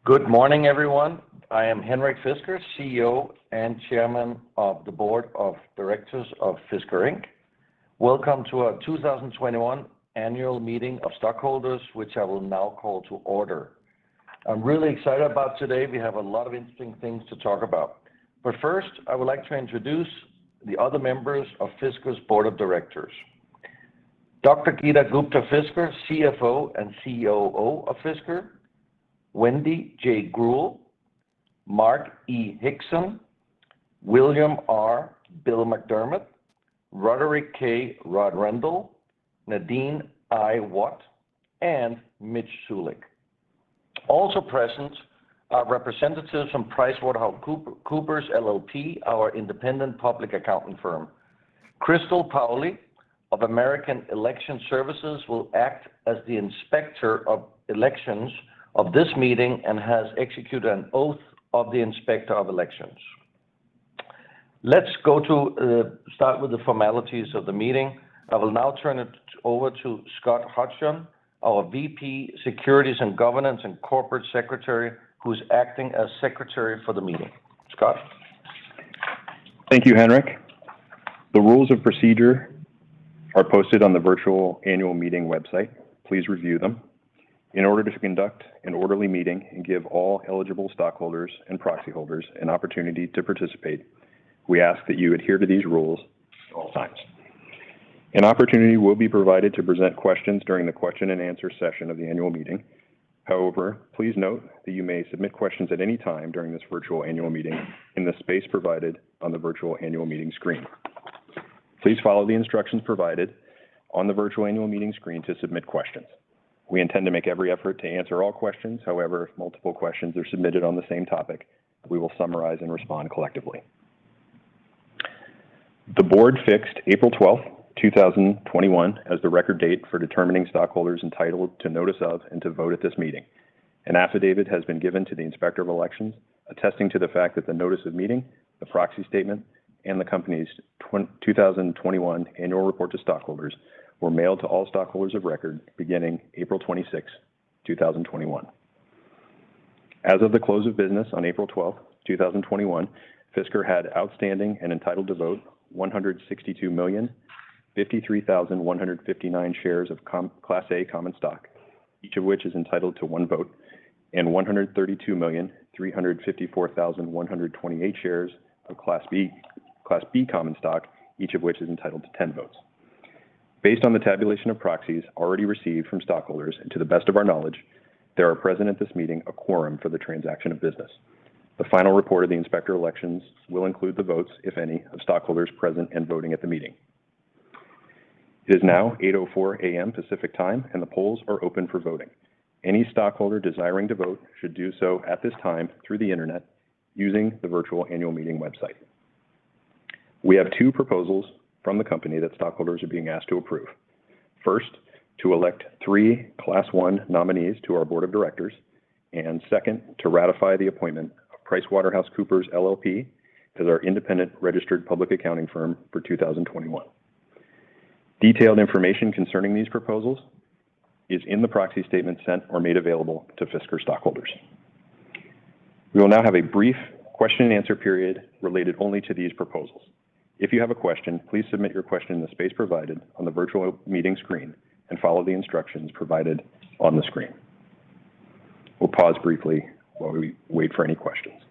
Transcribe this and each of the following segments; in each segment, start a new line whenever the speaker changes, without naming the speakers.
Good morning, everyone. I am Henrik Fisker, CEO and Chairman of the Board of Directors of Fisker Inc. Welcome to our 2021 Annual Meeting of Stockholders, which I will now call to order. I'm really excited about today. We have a lot of interesting things to talk about. But first, I would like to introduce the other members of Fisker's Board of Directors. Dr. Geeta Gupta-Fisker, CFO and COO of Fisker. Wendy J. Gruhl, Mark E. Hickson, William R. Bill McDermott, Roderick K. Rodrendel, Nadine I. Watt, and Mitch Sulik. Also present are representatives from PricewaterhouseCoopers LLP, our independent public accounting firm. Crystal Pauli of American Election Services will act as the Inspector of Elections of this meeting and has executed an oath of the Inspector of Elections. Let's start with the formalities of the meeting. I will now turn it over to Scott Hodgson, our VP, Securities and Governance and Corporate Secretary, who's acting as Secretary for the meeting. Scott?
Thank you, Henrik. The rules of procedure are posted on the virtual annual meeting website. Please review them. In order to conduct an orderly meeting and give all eligible stockholders and proxy holders an opportunity to participate, we ask that you adhere to these rules at all times. An opportunity will be provided to present questions during the question and answer session of the annual meeting. However, please note that you may submit questions at any time during this virtual annual meeting in the space provided on the virtual annual meeting screen. Please follow the instructions provided on the virtual annual meeting screen to submit questions. We intend to make every effort to answer all questions. However, if multiple questions are submitted on the same topic, we will summarize and respond collectively. The board fixed April 12, 2021 as the record date for determining stockholders entitled to notice of and to vote at this meeting. An affidavit has been given to the Inspector of Elections attesting to the fact that the notice of meeting, the proxy statement, and the company's 2021 annual report to stockholders were mailed to all stockholders of record beginning April 26, 2021. As of the close of business on April 12, 2021, Fisker had outstanding and entitled to vote 162,053,159 shares of Class A common stock, each of which is entitled to one vote, and 132,354,128 shares of Class B common stock, each of which is entitled to 10 votes. Based on the tabulation of proxies already received from stockholders, and to the best of our knowledge, there are present at this meeting a quorum for the transaction of business. The final report of the Inspector of Elections will include the votes, if any, of stockholders present and voting at the meeting. It is now 8:04 a.m. Pacific Time, and the polls are open for voting. Any stockholder desiring to vote should do so at this time through the internet using the virtual annual meeting website. We have two proposals from the company that stockholders are being asked to approve. First, to elect 3 Class 1 nominees to our Board of Directors, and second, to ratify the appointment of PricewaterhouseCoopers LLP as our independent registered public accounting firm for 2021. Detailed information concerning these proposals is in the proxy statement sent or made available to Fisker stockholders. We will now have a brief question and answer period related only to these proposals. If you have a question, please submit your question in the space provided on the virtual meeting screen and follow the instructions provided on the screen. We'll pause briefly while we wait for any questions.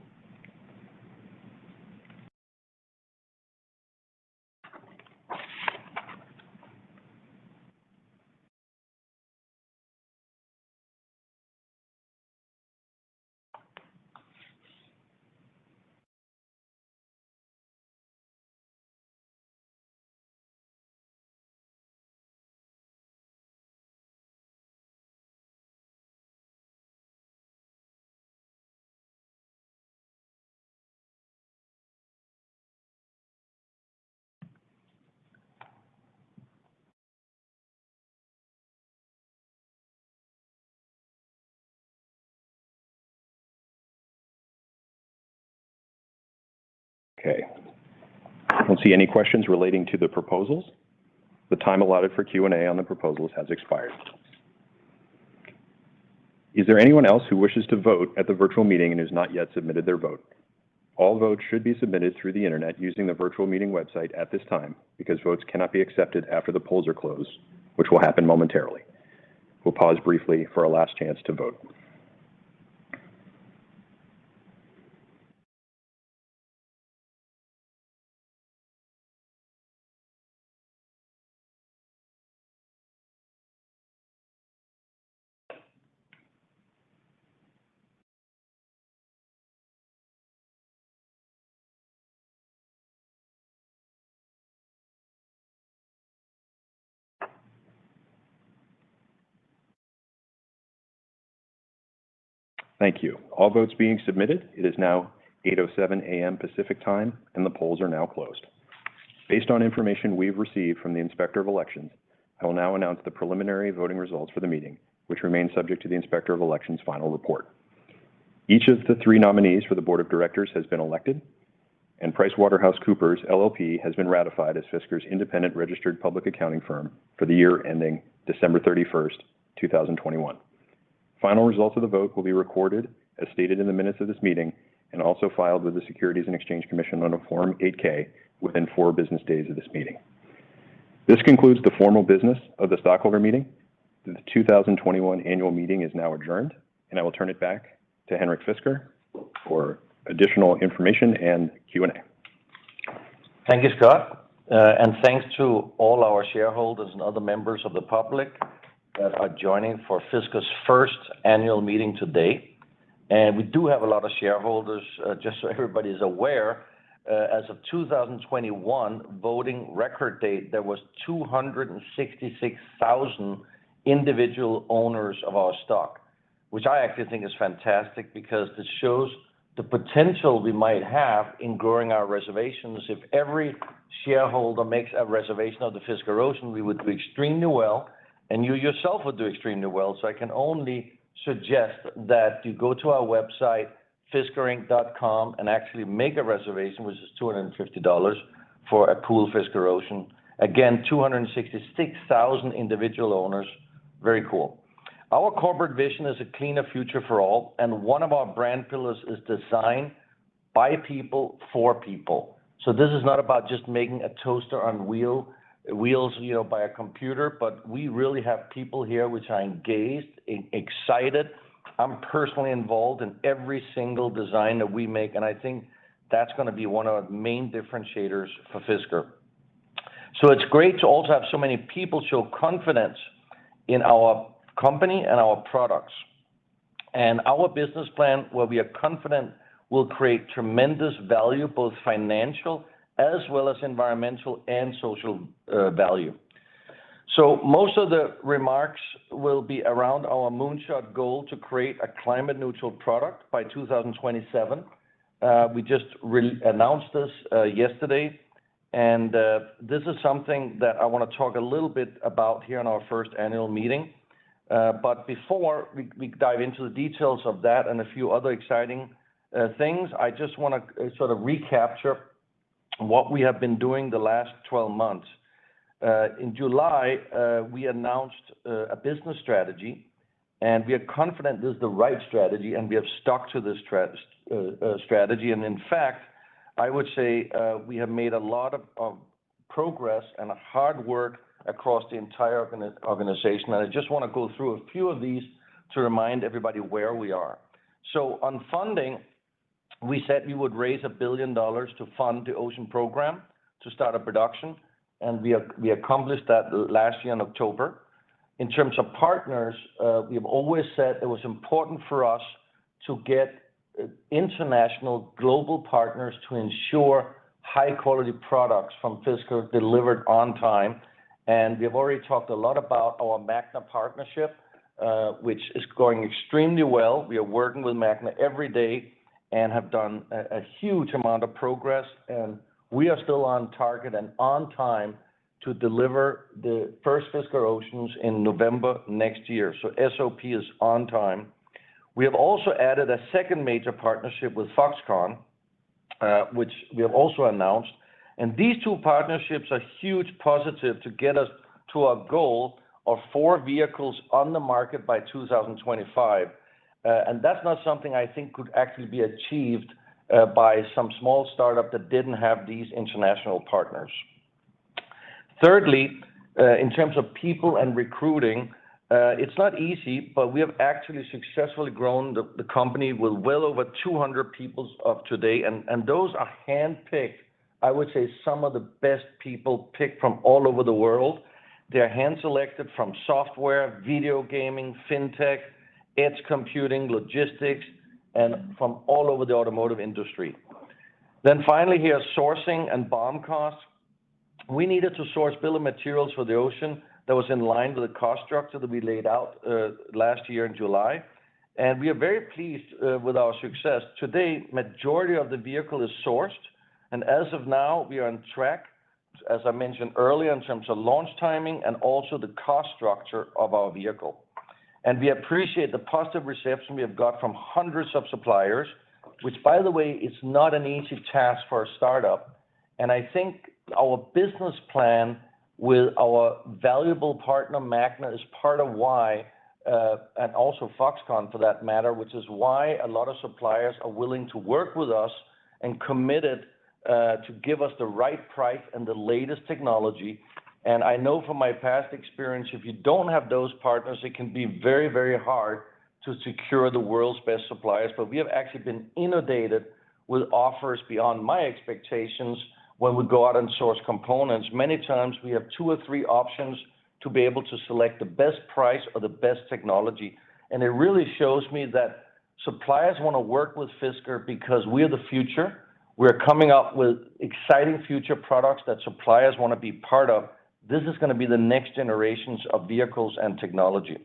Okay. I don't see any questions relating to the proposals. The time allotted for Q&A on the proposals has expired. Is there anyone else who wishes to vote at the virtual meeting and has not yet submitted their vote? All votes should be submitted through the internet using the virtual meeting website at this time because votes cannot be accepted after the polls are closed, which will happen momentarily. We'll pause briefly for a last chance to vote. Thank you. All votes being submitted. It is now 8:07 a.m. Pacific time, and the polls are now closed. Based on information we've received from the Inspector of Elections, I will now announce the preliminary voting results for the meeting, which remain subject to the Inspector of Elections' final report. Each of the 3 nominees for the Board of Directors has been elected, and PricewaterhouseCoopers LLP has been ratified as Fisker's independent registered public accounting firm for the year ending December 31st, 2021. Final results of the vote will be recorded as stated in the minutes of this meeting and also filed with the Securities and Exchange Commission on a Form 8-K within 4 business days of this meeting. This concludes the formal business of the stockholder meeting. The 2021 annual meeting is now adjourned, and I will turn it back to Henrik Fisker for additional information and Q&A.
Thank you, Scott. And thanks to all our shareholders and other members of the public that are joining for Fisker's first annual meeting today. And we do have a lot of shareholders, just so everybody is aware. As of 2021 voting record date, there was 266,000 individual owners of our stock, which I actually think is fantastic because it shows the potential we might have in growing our reservations. If every shareholder makes a reservation of the Fisker Ocean, we would do extremely well, and you yourself would do extremely well. So I can only suggest that you go to our website, fiskerinc.com, and actually make a reservation, which is $250 for a pool Fisker Ocean. Again, 266,000 individual owners. Very cool. Our corporate vision is a cleaner future for all, and one of our brand pillars is design by people for people. So this is not about just making a toaster on wheels, by a computer, but we really have people here which are engaged, excited. I'm personally involved in every single design that we make, and I think that's going to be one of the main differentiators for Fisker. So it's great to also have so many people show confidence in our company and our products. And our business plan, where we are confident will create tremendous value, both financial as well as environmental and social value. So most of the remarks will be around our moonshot goal to create a climate neutral product by 2027. We just announced this yesterday, and this is something that I want to talk a little bit about here in our first annual meeting. But before we dive into the details of that and a few other exciting things, I just want to sort of recapture what we have been doing the last 12 months. In July, we announced a business strategy, and we are confident this is the right strategy, and we have stuck to this strategy. And in fact, I would say we have made a lot of progress and hard work across the entire organization. And I just want to go through a few of these to remind everybody where we are. So on funding, we said we would raise $1 billion to fund the Ocean program to start a production, and we accomplished that last year in October. In terms of partners, we have always said it was important for us to get international global partners to ensure high quality products from Fisker delivered on time. And we have already talked a lot about our Magna partnership, which is going extremely well. We are working with Magna every day and have done a huge amount of progress, and we are still on target and on time to deliver the first Fisker Oceans in November next year. So SOP is on time. We have also added a second major partnership with Foxconn, which we have also announced. And these 2 partnerships are huge positive to get us to our goal of 4 vehicles on the market by 2025. And that's not something I think could actually be achieved by some small startup that didn't have these international partners. Thirdly, in terms of people and recruiting, it's not easy, but we have actually successfully grown the company with well over 200 people of today, and those are handpicked. I would say some of the best people picked from all over the world. They're hand-selected from software, video gaming, fintech, edge computing, logistics, and from all over the automotive industry. Then finally here, sourcing and BOM costs. We needed to source bill of materials for the Ocean that was in line with the cost structure that we laid out last year in July. And we are very pleased with our success. Today, majority of the vehicle is sourced, and as of now, we are on track, as I mentioned earlier, in terms of launch timing and also the cost structure of our vehicle. And we appreciate the positive reception we have got from hundreds of suppliers, which, by the way, is not an easy task for a startup. And I think our business plan with our valuable partner Magna is part of why, and also Foxconn for that matter, which is why a lot of suppliers are willing to work with us and committed to give us the right price and the latest technology. And I know from my past experience, if you don't have those partners, it can be very, very hard to secure the world's best suppliers. But we have actually been inundated with offers beyond my expectations when we go out and source components. Many times we have 2 or 3 options to be able to select the best price or the best technology. And it really shows me that suppliers want to work with Fisker because we're the future. We're coming up with exciting future products that suppliers want to be part of. This is going to be the next generations of vehicles and technology.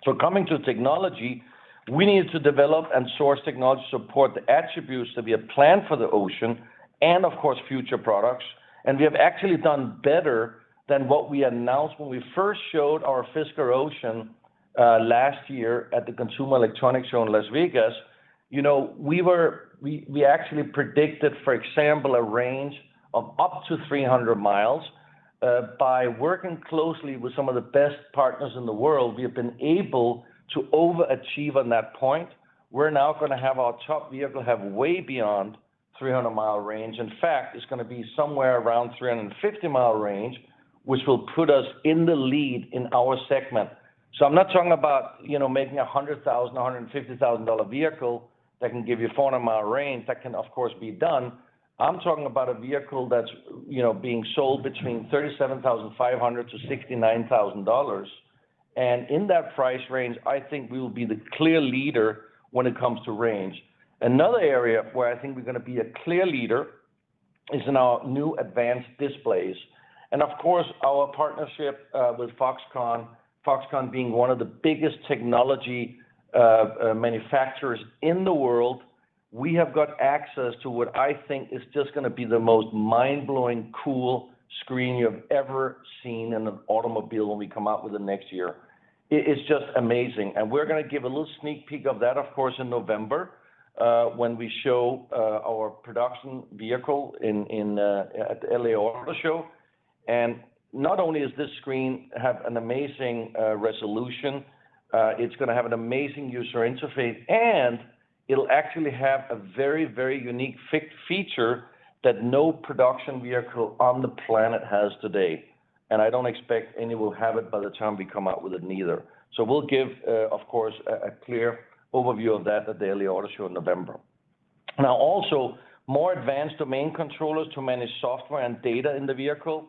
So coming to technology, we need to develop and source technology to support the attributes that we have planned for the Ocean and, of course, future products. And we have actually done better than what we announced when we first showed our Fisker Ocean last year at the Consumer Electronics Show in Las Vegas. You know, we actually predicted, for example, a range of up to 300 miles. By working closely with some of the best partners in the world, we have been able to overachieve on that point. We're now going to have our top vehicle have way beyond 300-mile range. In fact, it's going to be somewhere around 350-mile range, which will put us in the lead in our segment. So I'm not talking about, making a $100,000, $150,000 vehicle that can give you 400-mile range. That can, of course, be done. I'm talking about a vehicle that's, being sold between $37,500 to $69,000. And in that price range, I think we will be the clear leader when it comes to range. Another area where I think we're going to be a clear leader is in our new advanced displays. And of course, our partnership with Foxconn being one of the biggest technology manufacturers in the world, we have got access to what I think is just going to be the most mind-blowing, cool screen you've ever seen in an automobile when we come out with it next year. It's just amazing. And we're going to give a little sneak peek of that, of course, in November when we show our production vehicle at the LA Auto Show. And not only does this screen have an amazing resolution, it's going to have an amazing user interface, and it'll actually have a very, very unique feature that no production vehicle on the planet has today. And I don't expect any will have it by the time we come out with it neither. So we'll give, of course, a clear overview of that at the LA Auto Show in November. Now also, more advanced domain controllers to manage software and data in the vehicle,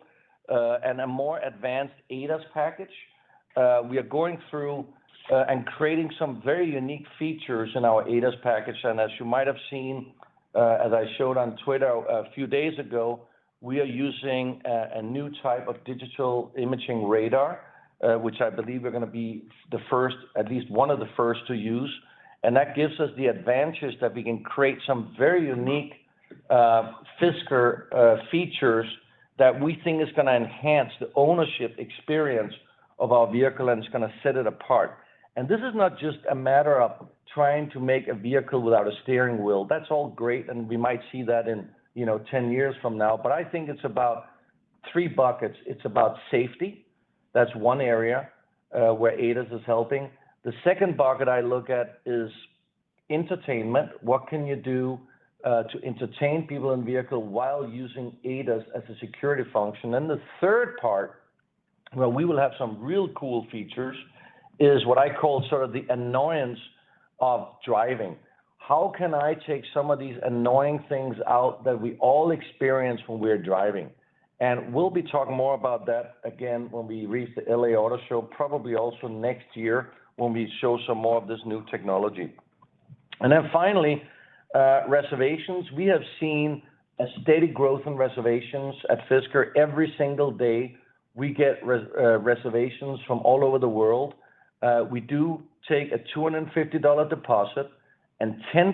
and a more advanced ADAS package. We are going through and creating some very unique features in our ADAS package. And as you might have seen, as I showed on Twitter a few days ago, we are using a new type of digital imaging radar, which I believe we're going to be the first, at least one of the first to use. And that gives us the advantage that we can create some very unique Fisker features that we think is going to enhance the ownership experience of our vehicle, and it's going to set it apart. And this is not just a matter of trying to make a vehicle without a steering wheel. That's all great, and we might see that in 10 years from now. But I think it's about 3 buckets. It's about safety. That's one area where ADAS is helping. The second bucket I look at is entertainment. What can you do to entertain people in vehicle while using ADAS as a security function? And the third part, where we will have some real cool features, is what I call sort of the annoyance of driving. How can I take some of these annoying things out that we all experience when we're driving? And we'll be talking more about that again when we reach the LA Auto Show, probably also next year when we show some more of this new technology. And then finally, reservations. We have seen a steady growth in reservations at Fisker. Every single day we get reservations from all over the world. We do take a $250 deposit, and 10%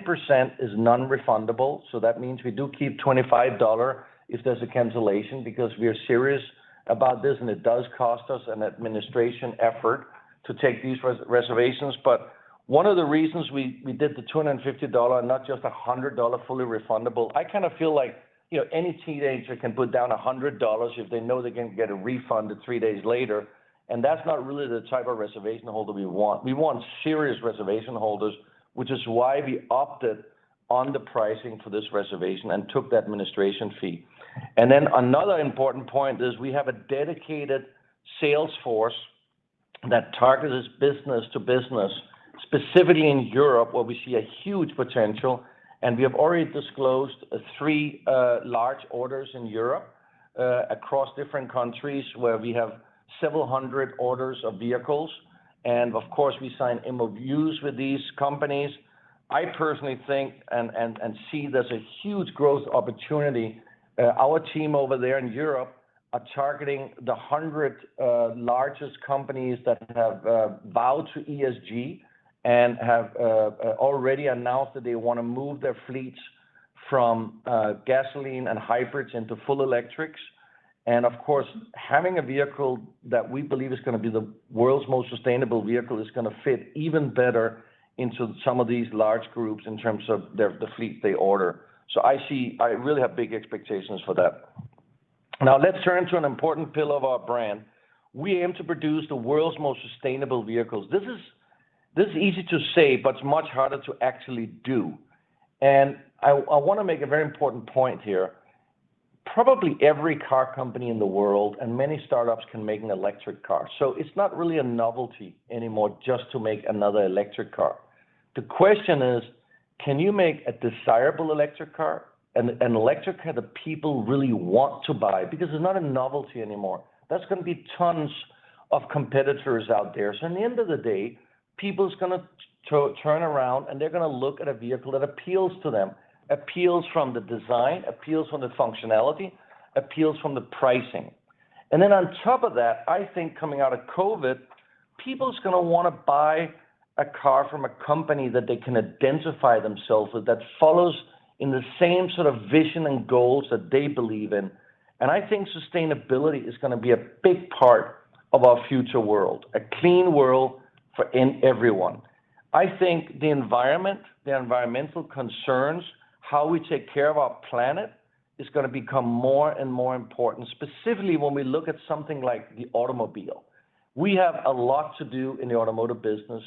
is non-refundable. So that means we do keep $25 if there's a cancellation, because we are serious about this, and it does cost us an administration effort to take these reservations. But one of the reasons we did the $250 and not just $100 fully refundable, I kind of feel like, you know, any teenager can put down $100 if they know they can get a refund 3 days later. And that's not really the type of reservation holder we want. We want serious reservation holders, which is why we opted on the pricing for this reservation and took the administration fee. And then another important point is we have a dedicated sales force that targets business to business, specifically in Europe, where we see a huge potential. And we have already disclosed 3 large orders in Europe across different countries, where we have several hundred orders of vehicles. And of course, we sign MOUs with these companies. I personally think and see there's a huge growth opportunity. Our team over there in Europe are targeting the 100 largest companies that have vowed to ESG and have already announced that they want to move their fleets from gasoline and hybrids into full electrics. And of course, having a vehicle that we believe is going to be the world's most sustainable vehicle is going to fit even better into some of these large groups in terms of the fleet they order. So I really have big expectations for that. Now let's turn to an important pillar of our brand. We aim to produce the world's most sustainable vehicles. This is easy to say, but it's much harder to actually do. And I want to make a very important point here. Probably every car company in the world and many startups can make an electric car. So it's not really a novelty anymore just to make another electric car. The question is, can you make a desirable electric car, an electric car that people really want to buy? Because it's not a novelty anymore. That's going to be tons of competitors out there. So in the end of the day, people's going to turn around and they're going to look at a vehicle that appeals to them. Appeals from the design, appeals from the functionality, appeals from the pricing. And then on top of that, I think coming out of COVID, people's going to want to buy a car from a company that they can identify themselves with, that follows in the same sort of vision and goals that they believe in. And I think sustainability is going to be a big part of our future world, a clean world for everyone. I think the environment, the environmental concerns, how we take care of our planet is going to become more and more important, specifically when we look at something like the automobile. We have a lot to do in the automotive business,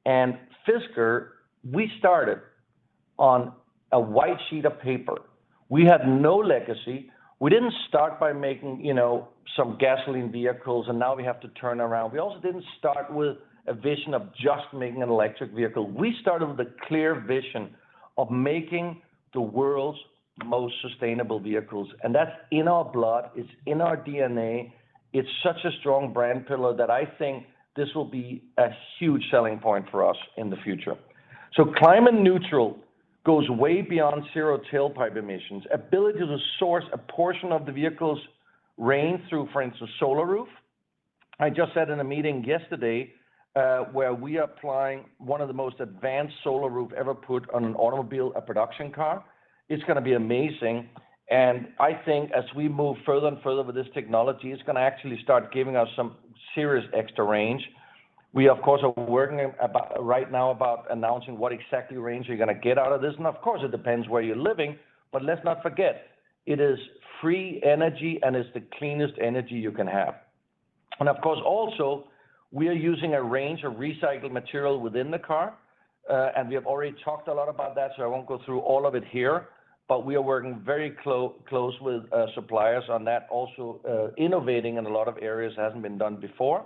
and Fisker, we started on a white sheet of paper. We had no legacy. We didn't start by making, some gasoline vehicles, and now we have to turn around. We also didn't start with a vision of just making an electric vehicle. We started with a clear vision of making the world's most sustainable vehicles. And that's in our blood, it's in our DNA. It's such a strong brand pillar that I think this will be a huge selling point for us in the future. So climate neutral goes way beyond zero tailpipe emissions. Ability to source a portion of the vehicle's range through, for instance, solar roof. I just said in a meeting yesterday where we are applying one of the most advanced solar roof ever put on an automobile, a production car. It's going to be amazing. And I think as we move further and further with this technology, it's going to actually start giving us some serious extra range. We, of course, are working right now about announcing what exactly range you're going to get out of this. And of course, it depends where you're living. But let's not forget, it is free energy and it's the cleanest energy you can have. And of course, also, We are using a range of recycled material within the car, and we have already talked a lot about that, so I won't go through all of it here. But we are working very close with suppliers on that, also innovating in a lot of areas that hasn't been done before.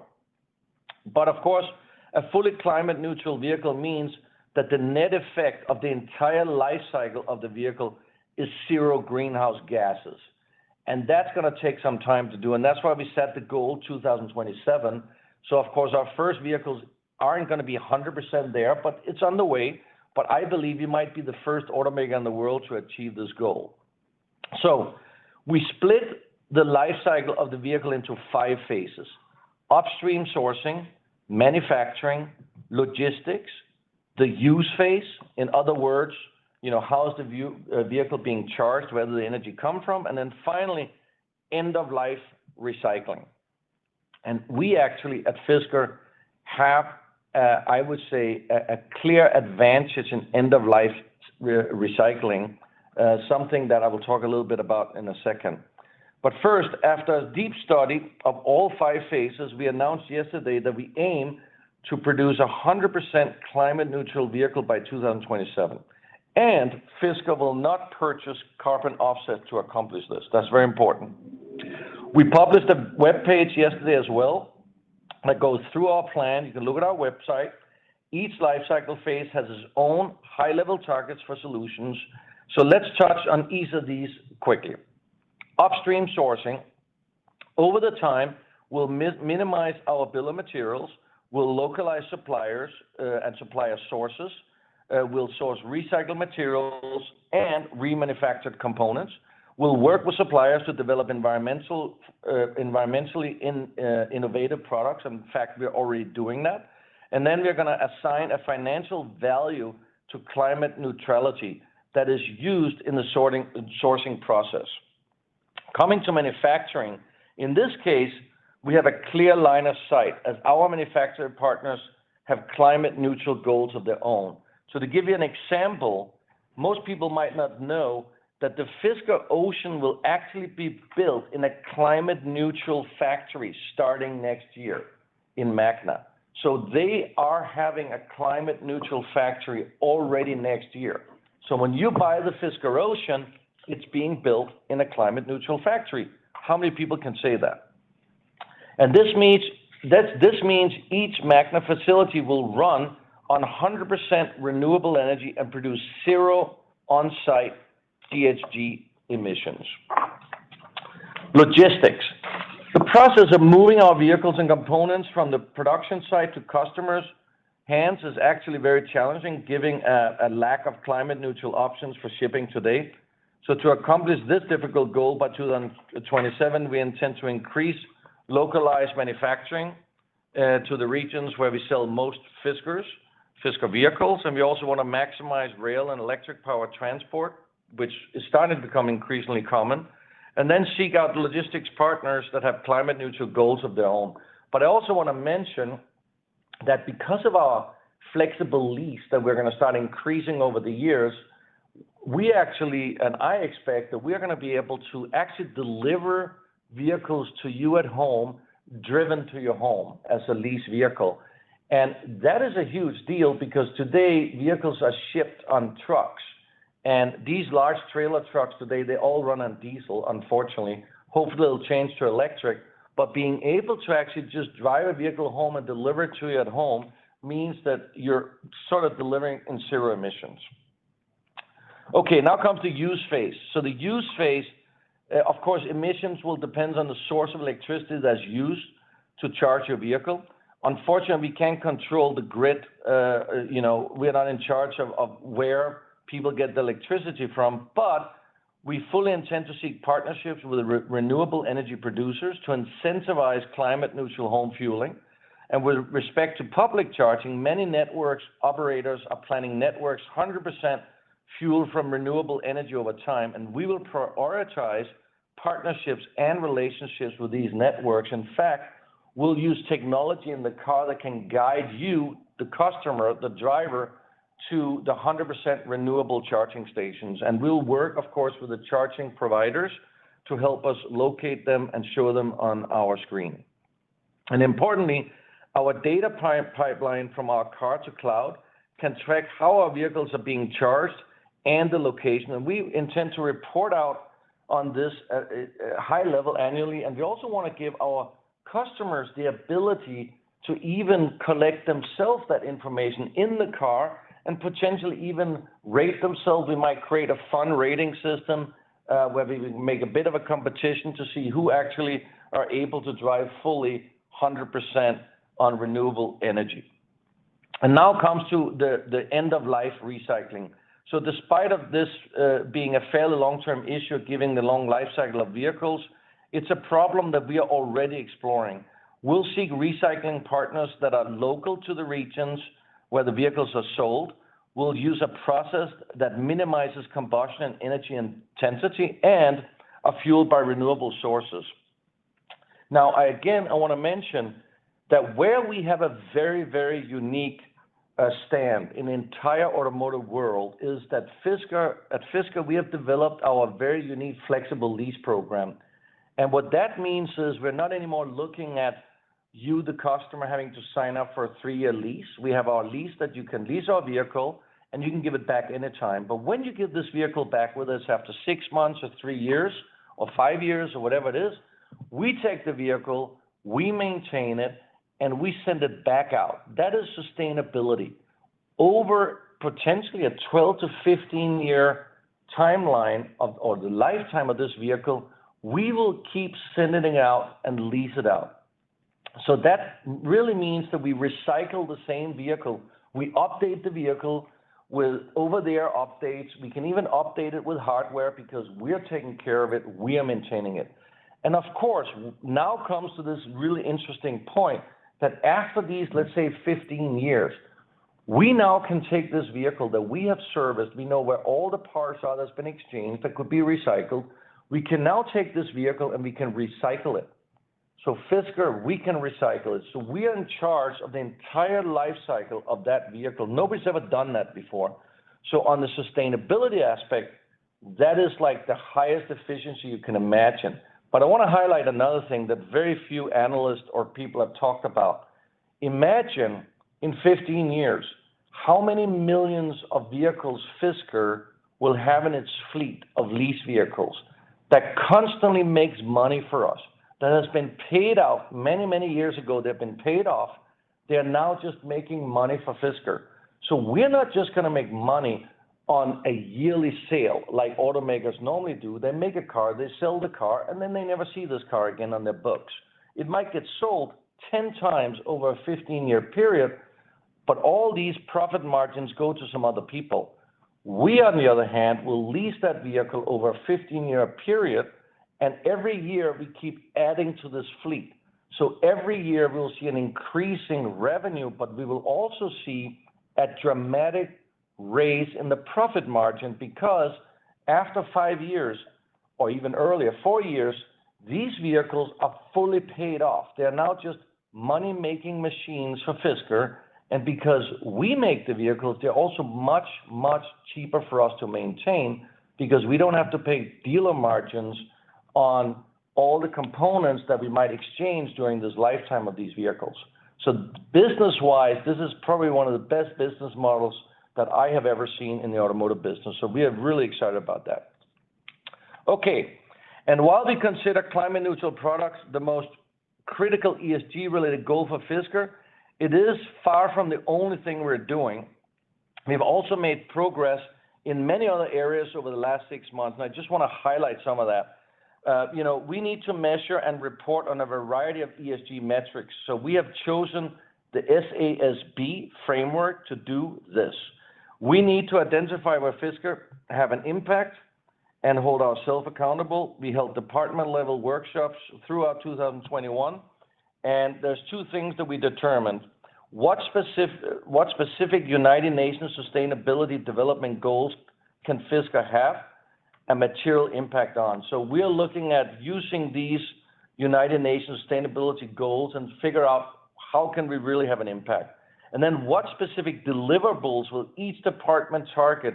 But of course, a fully climate neutral vehicle means that the net effect of the entire life cycle of the vehicle is zero greenhouse gases. And that's going to take some time to do, and that's why we set the goal 2027. So of course, our first vehicles aren't going to be 100% there, but it's on the way. But I believe you might be the first automaker in the world to achieve this goal. So we split the life cycle of the vehicle into 5 phases: upstream sourcing, manufacturing, logistics, the use phase. In other words, how is the vehicle being charged, where does the energy come from, and then finally, end-of-life recycling. And we actually at Fisker have, I would say, a clear advantage in end-of-life recycling, something that I will talk a little bit about in a second. But first, after a deep study of all 5 phases, we announced yesterday that we aim to produce 100% climate neutral vehicle by 2027. And Fisker will not purchase carbon offset to accomplish this. That's very important. We published a webpage yesterday as well that goes through our plan. You can look at our website. Each life cycle phase has its own high-level targets for solutions. So let's touch on each of these quickly. Upstream sourcing. Over the time, we'll minimize our bill of materials. We'll localize suppliers and supplier sources. We'll source recycled materials and remanufactured components. We'll work with suppliers to develop environmentally innovative products. In fact, we're already doing that. And then we're going to assign a financial value to climate neutrality that is used in the sourcing process. Coming to manufacturing, in this case, we have a clear line of sight as our manufacturer partners have climate neutral goals of their own. So to give you an example, most people might not know that the Fisker Ocean will actually be built in a climate neutral factory starting next year in Magna. So they are having a climate neutral factory already next year. So when you buy the Fisker Ocean, it's being built in a climate neutral factory. How many people can say that? And this means each Magna facility will run on 100% renewable energy and produce zero on-site GHG emissions. Logistics. The process of moving our vehicles and components from the production site to customers' hands is actually very challenging, given a lack of climate neutral options for shipping today. So to accomplish this difficult goal by 2027, we intend to increase localized manufacturing to the regions where we sell most Fisker vehicles, and we also want to maximize rail and electric power transport, which is starting to become increasingly common, and then seek out logistics partners that have climate neutral goals of their own. But I also want to mention that because of our flexible lease that we're going to start increasing over the years, we actually, and I expect that we're going to be able to actually deliver vehicles to you at home, driven to your home as a lease vehicle. And that is a huge deal because today vehicles are shipped on trucks. And these large trailer trucks today, they all run on diesel, unfortunately. Hopefully it'll change to electric. But being able to actually just drive a vehicle home and deliver it to you at home means that you're sort of delivering in zero emissions. Okay, now comes the use phase. So the use phase, of course, emissions will depend on the source of electricity that's used to charge your vehicle. Unfortunately, we can't control the grid. We're not in charge of where people get the electricity from, but we fully intend to seek partnerships with renewable energy producers to incentivize climate neutral home fueling. And with respect to public charging, many networks operators are planning networks 100% fuel from renewable energy over time, and we will prioritize partnerships and relationships with these networks. In fact, we'll use technology in the car that can guide you, the customer, the driver, to the 100% renewable charging stations. And we'll work, of course, with the charging providers to help us locate them and show them on our screen. And importantly, Our data pipeline from our car to cloud can track how our vehicles are being charged and the location. And we intend to report out on this at a high level annually. And we also want to give our customers the ability to even collect themselves that information in the car and potentially even rate themselves. We might create a fun rating system where we make a bit of a competition to see who actually are able to drive fully 100% on renewable energy. And now comes to the end of life recycling. So despite of this being a fairly long-term issue, given the long life cycle of vehicles, it's a problem that we are already exploring. We'll seek recycling partners that are local to the regions where the vehicles are sold. We'll use a process that minimizes combustion and energy intensity and are fueled by renewable sources. Now, I want to mention that where we have a very, very unique stand in the entire automotive world is that at Fisker, we have developed our very unique flexible lease program. And what that means is we're not anymore looking at you, the customer, having to sign up for a 3-year lease. We have our lease that you can lease our vehicle and you can give it back anytime. But when you give this vehicle back with us after 6 months or 3 years or 5 years or whatever it is, we take the vehicle, we maintain it, and we send it back out. That is sustainability. Over potentially a 12 to 15 year timeline or the lifetime of this vehicle, we will keep sending it out and lease it out. So that really means that we recycle the same vehicle. We update the vehicle with over-the-air updates. We can even update it with hardware because we're taking care of it, we are maintaining it. And of course, now comes to this really interesting point that after these, let's say 15 years, we now can take this vehicle that we have serviced, we know where all the parts are that's been exchanged that could be recycled. We can now take this vehicle and we can recycle it. So Fisker, we can recycle it. So we are in charge of the entire life cycle of that vehicle. Nobody's ever done that before. So on the sustainability aspect, that is like the highest efficiency you can imagine. But I want to highlight another thing that very few analysts or people have talked about. Imagine in 15 years, how many millions of vehicles Fisker will have in its fleet of lease vehicles that constantly makes money for us, that has been paid out many, many years ago. They've been paid off. They're now just making money for Fisker. So we're not just going to make money on a yearly sale like automakers normally do. They make a car, they sell the car, and then they never see this car again on their books. It might get sold 10 times over a 15-year period, but all these profit margins go to some other people. We, on the other hand, will lease that vehicle over a 15-year period, and every year we keep adding to this fleet. So every year we'll see an increasing revenue, but we will also see a dramatic raise in the profit margin because after 5 years, or even earlier, 4 years, these vehicles are fully paid off. They're now just money-making machines for Fisker, and because we make the vehicles, they're also much, much cheaper for us to maintain because we don't have to pay dealer margins on all the components that we might exchange during this lifetime of these vehicles. So business-wise, this is probably one of the best business models that I have ever seen in the automotive business. So we are really excited about that. Okay, and while we consider climate neutral products the most critical ESG-related goal for Fisker, it is far from the only thing we're doing. We've also made progress in many other areas over the last 6 months, and I just want to highlight some of that. We need to measure and report on a variety of ESG metrics. So we have chosen the SASB framework to do this. We need to identify where Fisker have an impact and hold ourselves accountable. We held department-level workshops throughout 2021, and there's 2 things that we determined. What specific United Nations Sustainability Development Goals can Fisker have a material impact on? So we're looking at using these United Nations Sustainability Goals and figure out how can we really have an impact. And then what specific deliverables will each department target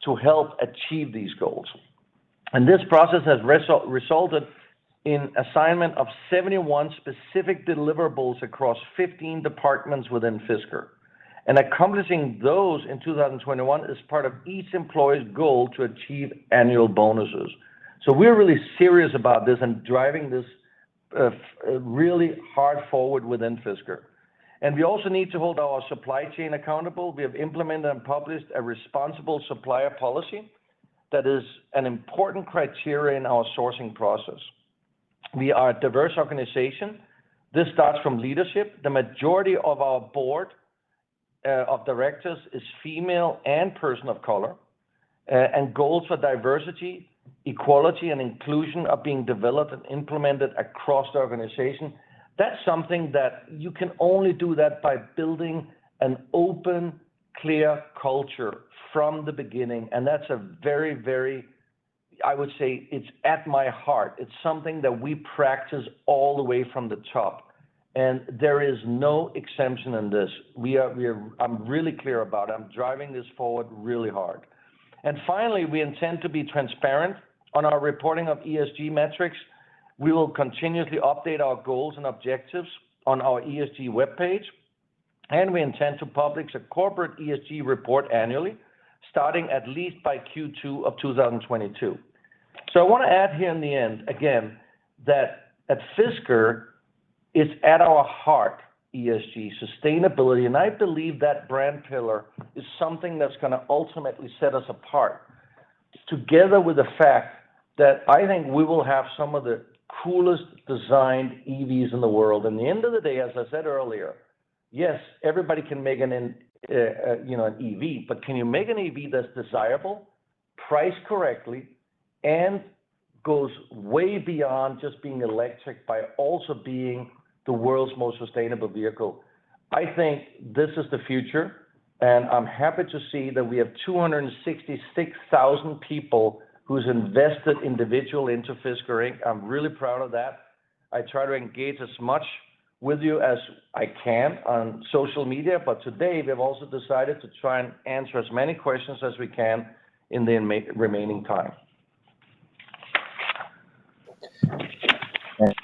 to help achieve these goals? And this process has resulted in assignment of 71 specific deliverables across 15 departments within Fisker. And accomplishing those in 2021 is part of each employee's goal to achieve annual bonuses. So we're really serious about this and driving this really hard forward within Fisker. And we also need to hold our supply chain accountable. We have implemented and published a responsible supplier policy that is an important criteria in our sourcing process. We are a diverse organization. This starts from leadership. The majority of our board of directors is female and person of color, and goals for diversity, equality, and inclusion are being developed and implemented across the organization. That's something that you can only do that by building an open, clear culture from the beginning. And that's a very, very, I would say it's at my heart. It's something that we practice all the way from the top. And there is no exemption in this. I'm really clear about it. I'm driving this forward really hard. And finally, we intend to be transparent on our reporting of ESG metrics. We will continuously update our goals and objectives on our ESG webpage. And we intend to publish a corporate ESG report annually, starting at least by Q2 of 2022. So I want to add here in the end, again, that at Fisker, it's at our heart, ESG, sustainability, and I believe that brand pillar is something that's going to ultimately set us apart, together with the fact that I think we will have some of the coolest designed EVs in the world. And at the end of the day, as I said earlier, yes, everybody can make an EV, but can you make an EV that's desirable, priced correctly, and goes way beyond just being electric by also being the world's most sustainable vehicle? I think this is the future, and I'm happy to see that we have 266,000 people who's invested individually into Fisker Inc. I'm really proud of that. I try to engage as much with you as I can on social media, but today we've also decided to try and answer as many questions as we can in the remaining time.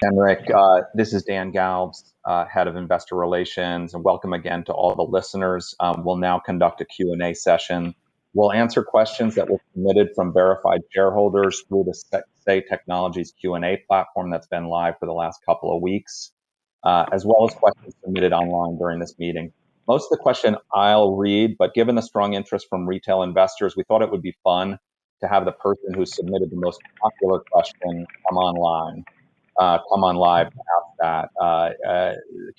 Henrik, this is Dan Galbs, Head of Investor Relations, and welcome again to all the listeners. We'll now conduct a Q&A session. We'll answer questions that were submitted from verified shareholders through the Say Technologies Q&A platform that's been live for the last couple of weeks, as well as questions submitted online during this meeting. Most of the question I'll read, but given the strong interest from retail investors, we thought it would be fun to have the person who submitted the most popular question come on live to ask that.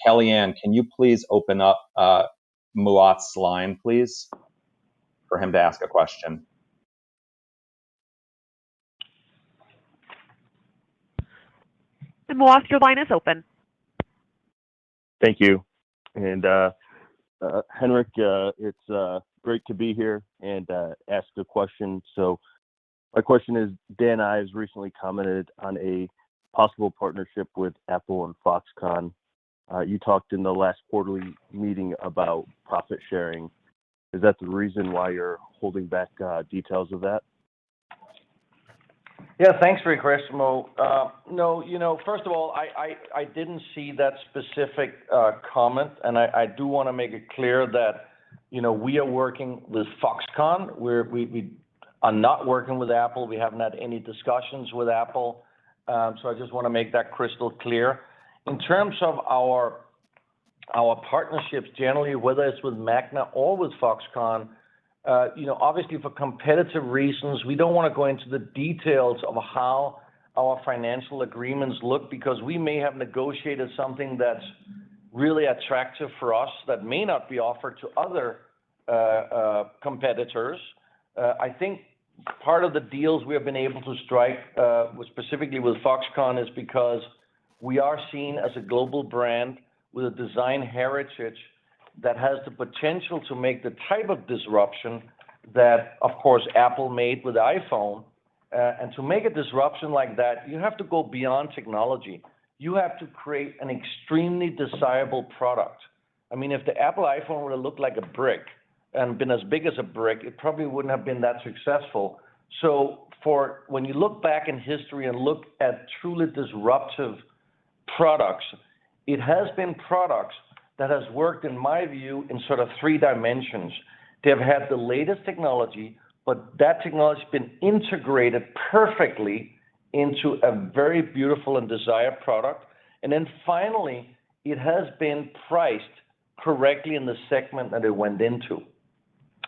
Kellyanne, can you please open up Muat's line, please, for him to ask a question?
And Muat, your line is open.
Thank you. And Henrik, it's great to be here and ask a question. So my question is, Dan Ives recently commented on a possible partnership with Apple and Foxconn. You talked in the last quarterly meeting about profit sharing. Is that the reason why you're holding back details of that?
Yeah, thanks for your question, Mo. No, first of all, I didn't see that specific comment, and I do want to make it clear that, we are working with Foxconn. We are not working with Apple. We haven't had any discussions with Apple. So I just want to make that crystal clear. In terms of our partnerships generally, whether it's with Magna or with Foxconn, obviously for competitive reasons, we don't want to go into the details of how our financial agreements look, because we may have negotiated something that's really attractive for us that may not be offered to other competitors. I think part of the deals we have been able to strike, specifically with Foxconn, is because we are seen as a global brand with a design heritage that has the potential to make the type of disruption that, of course, Apple made with the iPhone. And to make a disruption like that, you have to go beyond technology. You have to create an extremely desirable product. I mean, if the Apple iPhone would have looked like a brick and been as big as a brick, it probably wouldn't have been that successful. So for when you look back in history and look at truly disruptive products, it has been products that has worked, in my view, in sort of three dimensions. They have had the latest technology, but that technology has been integrated perfectly into a very beautiful and desired product. And then finally, it has been priced correctly in the segment that it went into.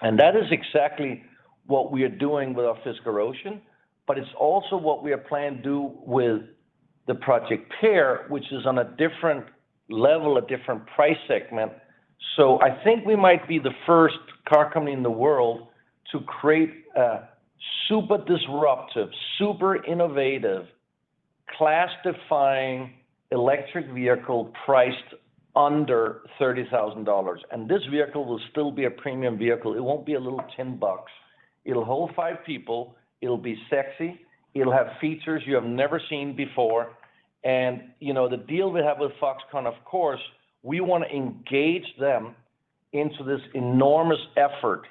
And that is exactly what we are doing with our Fisker Ocean, but it's also what we are planning to do with the Project Pear, which is on a different level, a different price segment. So I think we might be the first car company in the world to create a super disruptive, super innovative, class-defying electric vehicle priced under $30,000. And this vehicle will still be a premium vehicle. It won't be a little $10. It'll hold 5 people. It'll be sexy. It'll have features you have never seen before. And, the deal we have with Foxconn, of course, we want to engage them into this enormous effort.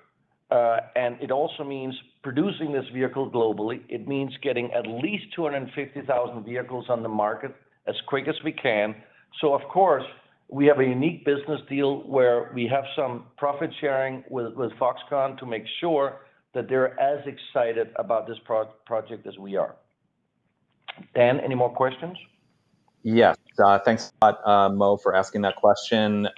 And it also means producing this vehicle globally. It means getting at least 250,000 vehicles on the market as quick as we can. So, of course, we have a unique business deal where we have some profit sharing with Foxconn to make sure that they're as excited about this project as we are. Dan, any more questions?
Yes, thanks a lot, Mo, for asking that question.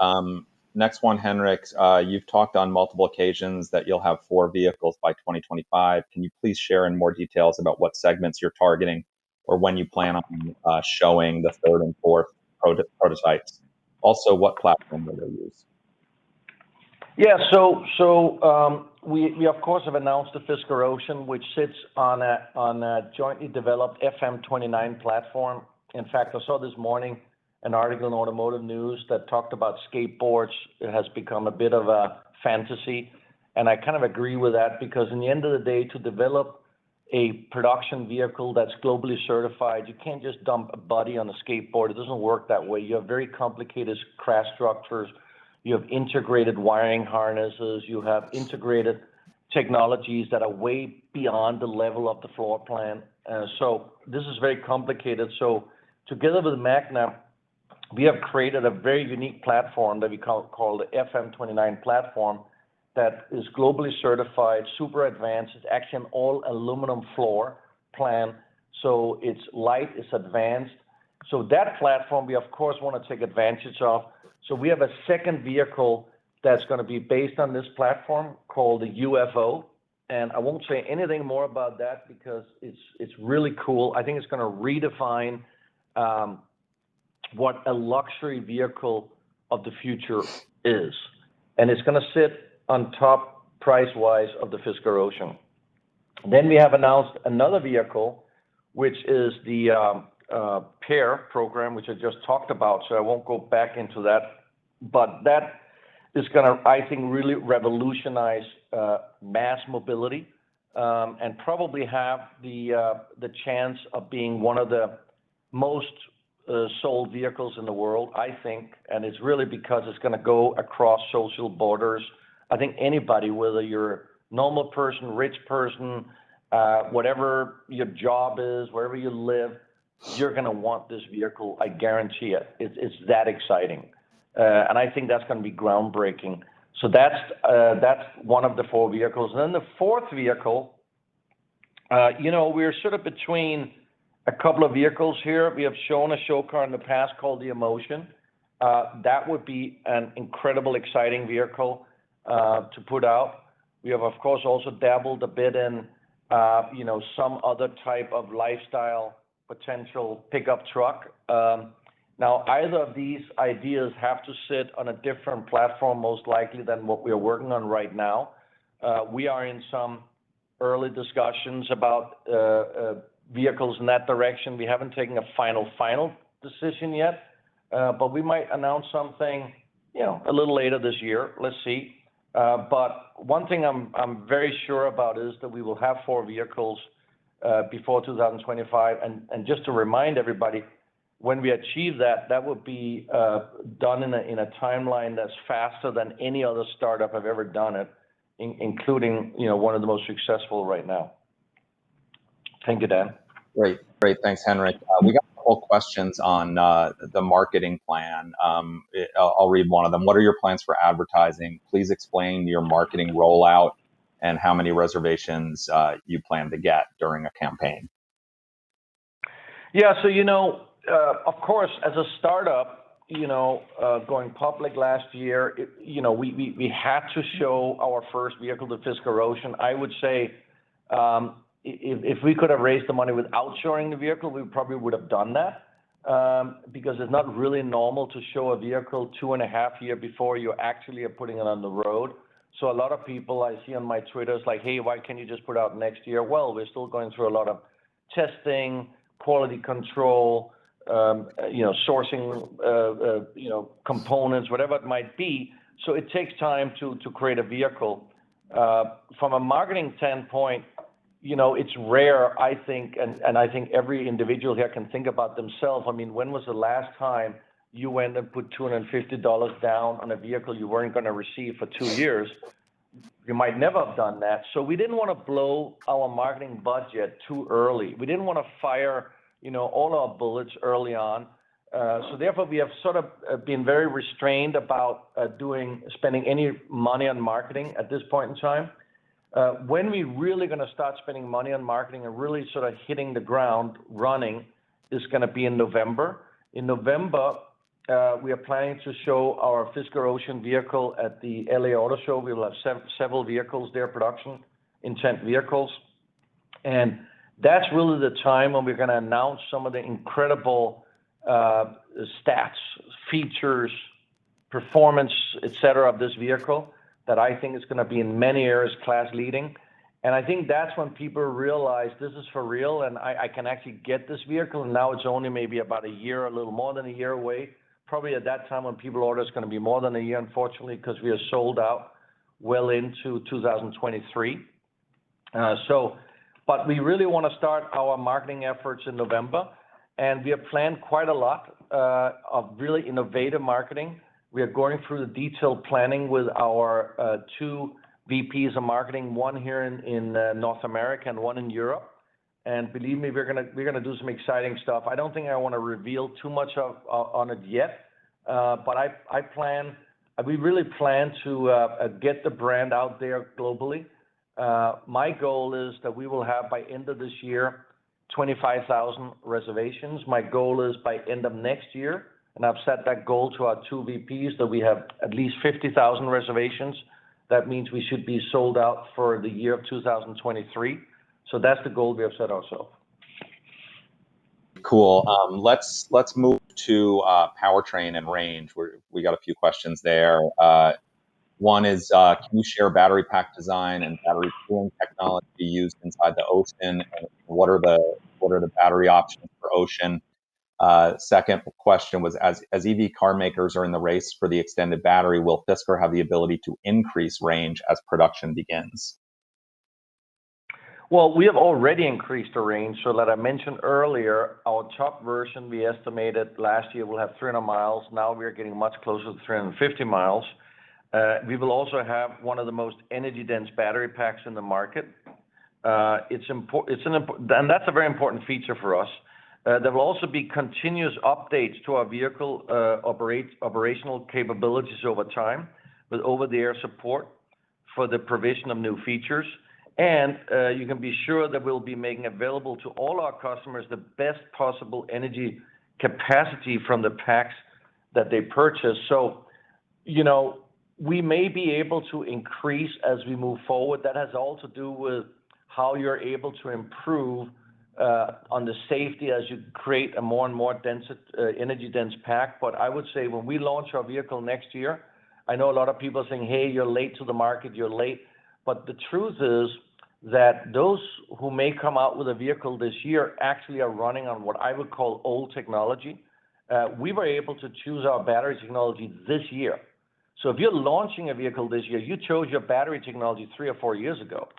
Next one, Henrik, you've talked on multiple occasions that you'll have 4 vehicles by 2025. Can you please share in more details about what segments you're targeting or when you plan on showing the 3rd and 4th prototypes? Also, what platform will they use?
Yeah, so we of course have announced the Fisker Ocean, which sits on a jointly developed FM29 platform. In fact, I saw this morning an article in Automotive News that talked about skateboards. It has become a bit of a fantasy, and I kind of agree with that, because in the end of the day, to develop a production vehicle that's globally certified, you can't just dump a body on a skateboard. It doesn't work that way. You have very complicated crash structures. You have integrated wiring harnesses. You have integrated technologies that are way beyond the level of the floor plan. So this is very complicated. So together with Magna, we have created a very unique platform that we call the FM29 platform that is globally certified, super advanced. It's actually an all aluminum floor plan. So it's light, it's advanced. So that platform we of course want to take advantage of. So we have a second vehicle that's going to be based on this platform called the UFO. And I won't say anything more about that because it's really cool. I think it's going to redefine what a luxury vehicle of the future is. And it's going to sit on top price-wise of the Fisker Ocean. Then we have announced another vehicle, which is the Pear program, which I just talked about, so I won't go back into that. But that is going to, I think, really revolutionize mass mobility and probably have the chance of being one of the most sold vehicles in the world, I think. And it's really because it's going to go across social borders. I think anybody, whether you're a normal person, rich person, whatever your job is, wherever you live, you're going to want this vehicle. I guarantee it. It's that exciting. And I think that's going to be groundbreaking. So that's one of the 4 vehicles. And then the 4th vehicle, we're sort of between a couple of vehicles here. We have shown a show car in the past called the Emotion. That would be an incredible, exciting vehicle to put out. We have, of course, also dabbled a bit in, some other type of lifestyle potential pickup truck. Now, either of these ideas have to sit on a different platform, most likely, than what we are working on right now. We are in some early discussions about vehicles in that direction. We haven't taken a final decision yet, but we might announce something, a little later this year. Let's see. But one thing I'm very sure about is that we will have 4 vehicles before 2025. And just to remind everybody, when we achieve that, that will be done in a timeline that's faster than any other startup I've ever done it, including one of the most successful right now. Thank you, Dan.
Great. Thanks, Henrik. We got a couple questions on the marketing plan. I'll read one of them. What are your plans for advertising? Please explain your marketing rollout and how many reservations you plan to get during a campaign.
Yeah, so, of course, as a startup, going public last year, we had to show our first vehicle to Fisker Ocean. I would say if we could have raised the money without showing the vehicle, we probably would have done that because it's not really normal to show a vehicle 2.5 years before you actually are putting it on the road. So a lot of people I see on my Twitter is like, hey, why can't you just put it out next year? Well, we're still going through a lot of testing, quality control, sourcing, components, whatever it might be. So it takes time to create a vehicle. From a marketing standpoint, it's rare, I think, and I think every individual here can think about themselves. I mean, when was the last time you went and put $250 down on a vehicle you weren't going to receive for 2 years? You might never have done that. So we didn't want to blow our marketing budget too early. We didn't want to fire, all our bullets early on. So therefore, we have sort of been very restrained about spending any money on marketing at this point in time. When we really going to start spending money on marketing and really sort of hitting the ground running is going to be in November. In November, we are planning to show our Fisker Ocean vehicle at the LA Auto Show. We will have several vehicles there, production intent vehicles. And that's really the time when we're going to announce some of the incredible stats, features, performance, et cetera, of this vehicle that I think is going to be in many areas class leading. And I think that's when people realize this is for real and I can actually get this vehicle. And now it's only maybe about a year, a little more than a year away. Probably at that time when people order, it's going to be more than a year, unfortunately, because we are sold out well into 2023. But we really want to start our marketing efforts in November. And we have planned quite a lot of really innovative marketing. We are going through the detailed planning with our 2 VPs of marketing, one here in North America and one in Europe. And believe me, we're gonna do some exciting stuff. I don't think I want to reveal too much on it yet, but we really plan to get the brand out there globally. My goal is that we will have by end of this year 25,000 reservations. My goal is by end of next year, and I've set that goal to our 2 VPs that we have at least 50,000 reservations. That means we should be sold out for the year of 2023. So that's the goal we have set ourselves.
Cool. Let's move to powertrain and range. We got a few questions there. One is, can you share battery pack design and battery cooling technology used inside the Ocean? And what are the battery options for Ocean? Second question was, as EV car makers are in the race for the extended battery, will Fisker have the ability to increase range as production begins?
Well, we have already increased the range. So that I mentioned earlier, our top version we estimated last year will have 300 miles. Now we're getting much closer to 350 miles. We will also have one of the most energy-dense battery packs in the market. And that's a very important feature for us. There will also be continuous updates to our vehicle operational capabilities over time with over-the-air support for the provision of new features. And you can be sure that we'll be making available to all our customers the best possible energy capacity from the packs that they purchase. So, we may be able to increase as we move forward. That has all to do with how you're able to improve on the safety as you create a more and more energy-dense pack. But I would say when we launch our vehicle next year, I know a lot of people are saying, hey, you're late to the market, you're late. But the truth is that those who may come out with a vehicle this year actually are running on what I would call old technology. We were able to choose our battery technology this year. So if you're launching a vehicle this year, you chose your battery technology 3 or 4 years ago.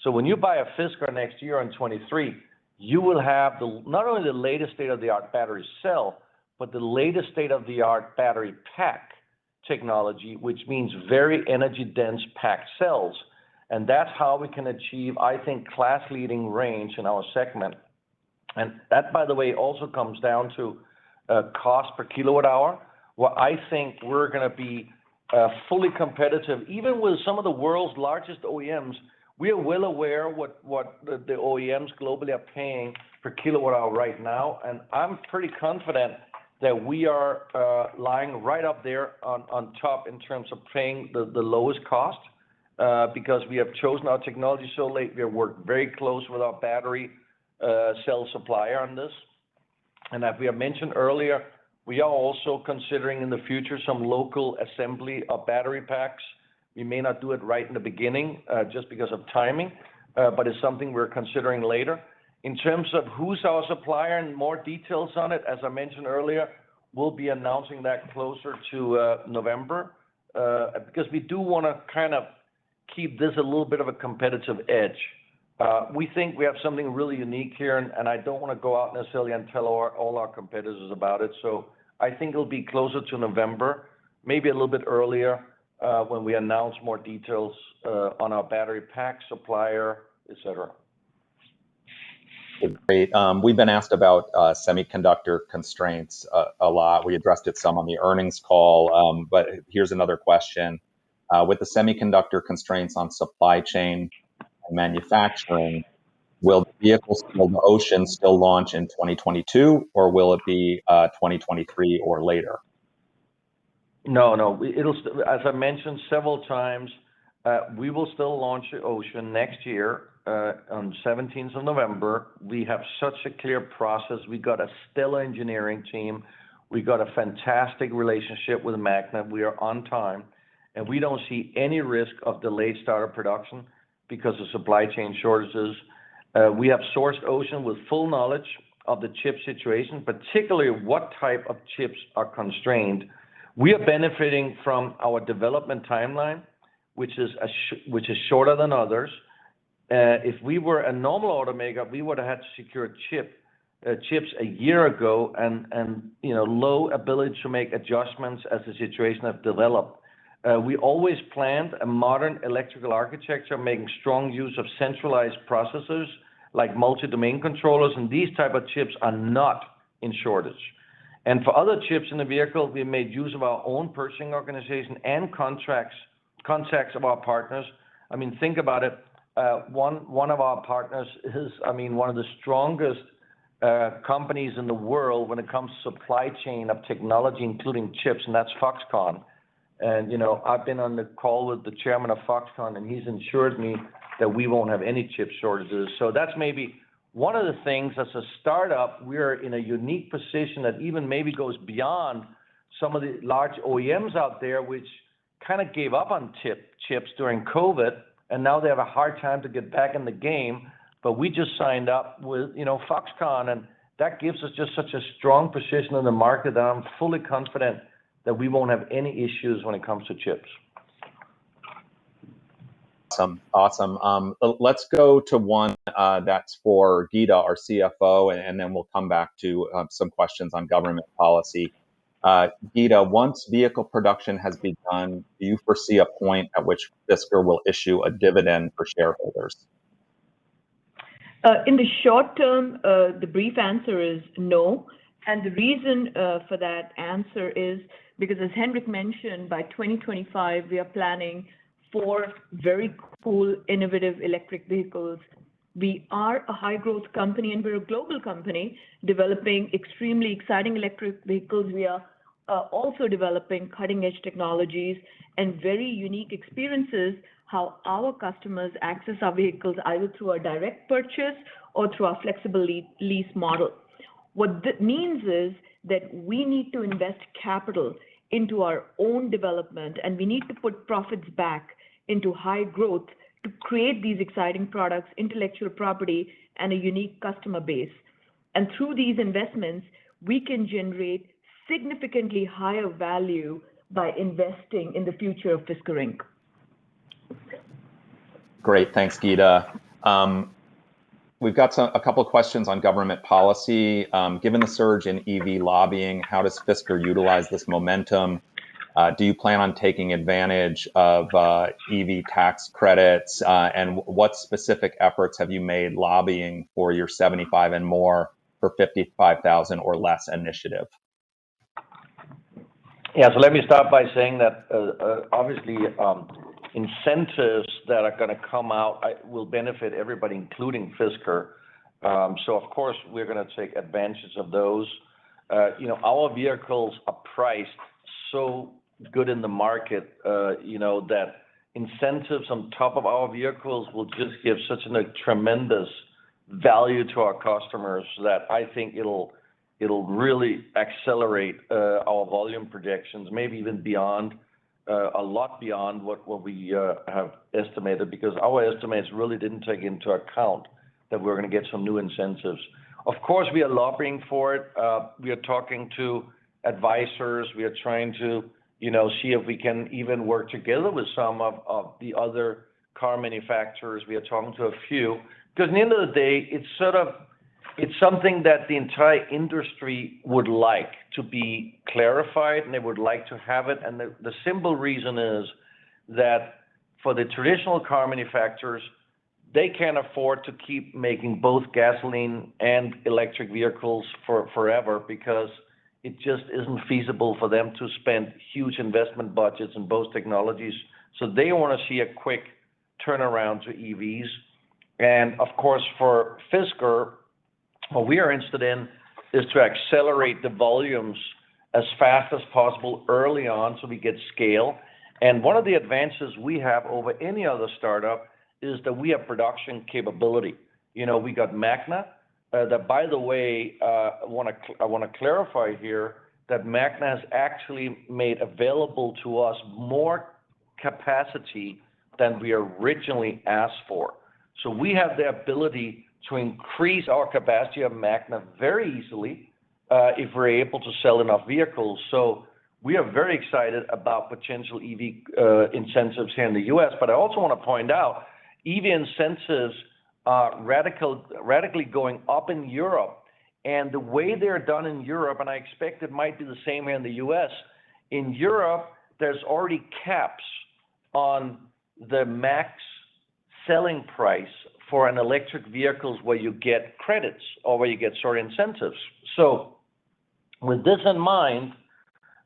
So when you buy a Fisker next year in 23, you will have not only the latest state-of-the-art battery cell, but the latest state-of-the-art battery pack technology, which means very energy-dense packed cells. And that's how we can achieve, I think, class-leading range in our segment. And that, by the way, also comes down to cost per kilowatt hour, where I think we're going to be fully competitive, even with some of the world's largest OEMs. We are well aware what the OEMs globally are paying per kilowatt hour right now, and I'm pretty confident that we are lying right up there on top in terms of paying the lowest cost because we have chosen our technology so late. We have worked very close with our battery cell supplier on this. And as we have mentioned earlier, we are also considering in the future some local assembly of battery packs. We may not do it right in the beginning just because of timing, but it's something we're considering later. In terms of who's our supplier and more details on it, as I mentioned earlier, we'll be announcing that closer to November because we do want to kind of keep this a little bit of a competitive edge. We think we have something really unique here, and I don't want to go out necessarily and tell all our competitors about it. So I think it'll be closer to November, maybe a little bit earlier when we announce more details on our battery pack supplier, et cetera.
Great. We've been asked about semiconductor constraints a lot. We addressed it some on the earnings call, but here's another question. With the semiconductor constraints on supply chain and manufacturing, will the the Ocean still launch in 2022, or will it be 2023 or later?
No. It'll, as I mentioned several times, we will still launch the Ocean next year on 17th of November. We have such a clear process. We got a stellar engineering team. We got a fantastic relationship with Magna. We are on time, and we don't see any risk of delayed start of production because of supply chain shortages. We have sourced Ocean with full knowledge of the chip situation, particularly what type of chips are constrained. We are benefiting from our development timeline, which is shorter than others. If we were a normal automaker, we would have had to secure chips a year ago, and low ability to make adjustments as the situation has developed. We always planned a modern electrical architecture, making strong use of centralized processors like multi-domain controllers, and these type of chips are not in shortage. And for other chips in the vehicle, we made use of our own purchasing organization and contacts of our partners. I mean, think about it. One of our partners is, one of the strongest companies in the world when it comes to supply chain of technology, including chips, and that's Foxconn. And, I've been on the call with the chairman of Foxconn, and he's assured me that we won't have any chip shortages. So that's maybe one of the things. As a startup, we're in a unique position that even maybe goes beyond some of the large OEMs out there, which kind of gave up on chips during COVID, and now they have a hard time to get back in the game. But we just signed up with, Foxconn, and that gives us just such a strong position in the market that I'm fully confident that we won't have any issues when it comes to chips.
Awesome. Let's go to one that's for Geeta, our CFO, and then we'll come back to some questions on government policy. Geeta, once vehicle production has begun, do you foresee a point at which Fisker will issue a dividend for shareholders?
In the short term, the brief answer is no. And the reason for that answer is because, as Henrik mentioned, by 2025, we are planning for very cool, innovative electric vehicles. We are a high-growth company, and we're a global company developing extremely exciting electric vehicles. We are also developing cutting-edge technologies and very unique experiences how our customers access our vehicles either through a direct purchase or through our flexible lease model. What that means is that we need to invest capital into our own development, and we need to put profits back into high growth to create these exciting products, intellectual property, and a unique customer base. And through these investments, we can generate significantly higher value by investing in the future of Fisker Inc.
Great, thanks, Geeta. We've got a couple of questions on government policy. Given the surge in EV lobbying, how does Fisker utilize this momentum? Do you plan on taking advantage of EV tax credits? And what specific efforts have you made lobbying for your 75 and more for 55,000 or less initiative?
Yeah, so let me start by saying that obviously incentives that are going to come out will benefit everybody, including Fisker. So of course we're going to take advantage of those. Our vehicles are priced so good in the market, that incentives on top of our vehicles will just give such a tremendous value to our customers that I think it'll really accelerate our volume projections, maybe even beyond, a lot beyond what we have estimated, because our estimates really didn't take into account that we're going to get some new incentives. Of course, we are lobbying for it. We are talking to advisors. We are trying to, see if we can even work together with some of the other car manufacturers. We are talking to a few, because at the end of the day, it's something that the entire industry would like to be clarified, and they would like to have it. And the simple reason is that for the traditional car manufacturers, they can't afford to keep making both gasoline and electric vehicles forever, because it just isn't feasible for them to spend huge investment budgets in both technologies. So they want to see a quick turnaround to EVs. And of course, for Fisker, what we are interested in is to accelerate the volumes as fast as possible early on so we get scale. And one of the advances we have over any other startup is that we have production capability. We got Magna, that, by the way, I want to clarify here that Magna has actually made available to us more capacity than we originally asked for. So we have the ability to increase our capacity of Magna very easily if we're able to sell enough vehicles. So we are very excited about potential EV incentives here in the U.S. But I also want to point out EV incentives are radically going up in Europe. And the way they're done in Europe, and I expect it might be the same here in the U.S., in Europe, there's already caps on the max selling price for an electric vehicles where you get credits or where you get incentives. So with this in mind,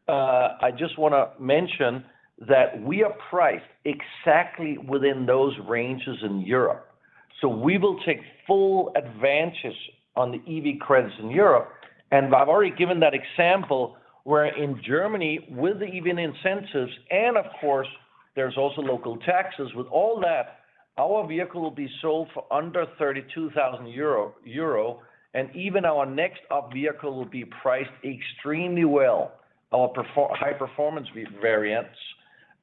I just want to mention that we are priced exactly within those ranges in Europe. So we will take full advantage on the EV credits in Europe. And I've already given that example where in Germany, with the EV incentives, and of course, there's also local taxes, with all that, our vehicle will be sold for under 32,000 euro, and even our next up vehicle will be priced extremely well, our high performance variants,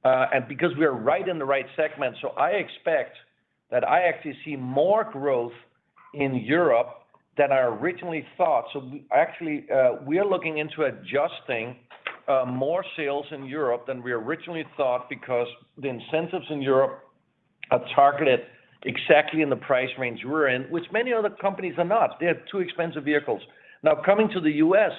and because we are right in the right segment. So I expect that I actually see more growth in Europe than I originally thought. So we are looking into adjusting more sales in Europe than we originally thought, because the incentives in Europe are targeted exactly in the price range we're in, which many other companies are not. They have too expensive vehicles. Now, coming to the U.S.,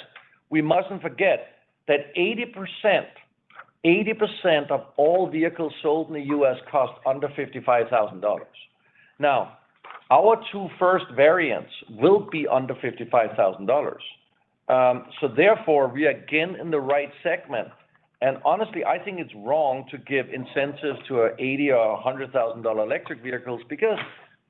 we mustn't forget that 80% of all vehicles sold in the U.S. cost under $55,000. Now, our two first variants will be under $55,000. So therefore, we are again in the right segment. And honestly, I think it's wrong to give incentives to a $80,000 or $100,000 electric vehicles, because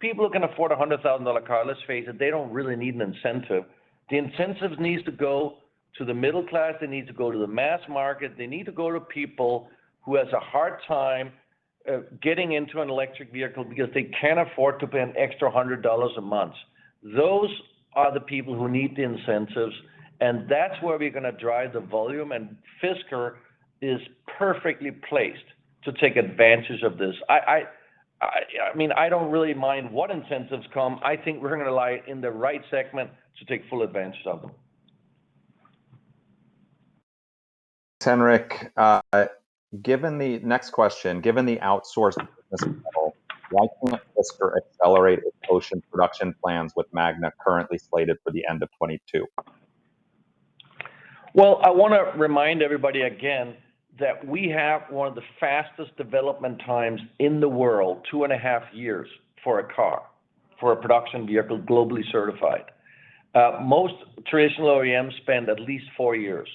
people who can afford a $100,000 car, let's face it, they don't really need an incentive. The incentives needs to go to the middle class. They need to go to the mass market. They need to go to people who has a hard time getting into an electric vehicle because they can't afford to pay an extra $100 a month. Those are the people who need the incentives, and that's where we're going to drive the volume. And Fisker is perfectly placed to take advantage of this. I mean, I don't really mind what incentives come. I think we're going to lie in the right segment to take full advantage of them.
Henrik, given the next question, given the outsourced business model, why can't Fisker accelerate its Ocean production plans with Magna currently slated for the end of 22?
Well, I want to remind everybody again that we have one of the fastest development times in the world, 2.5 years for a car, for a production vehicle globally certified. Most traditional OEMs spend at least 4 years.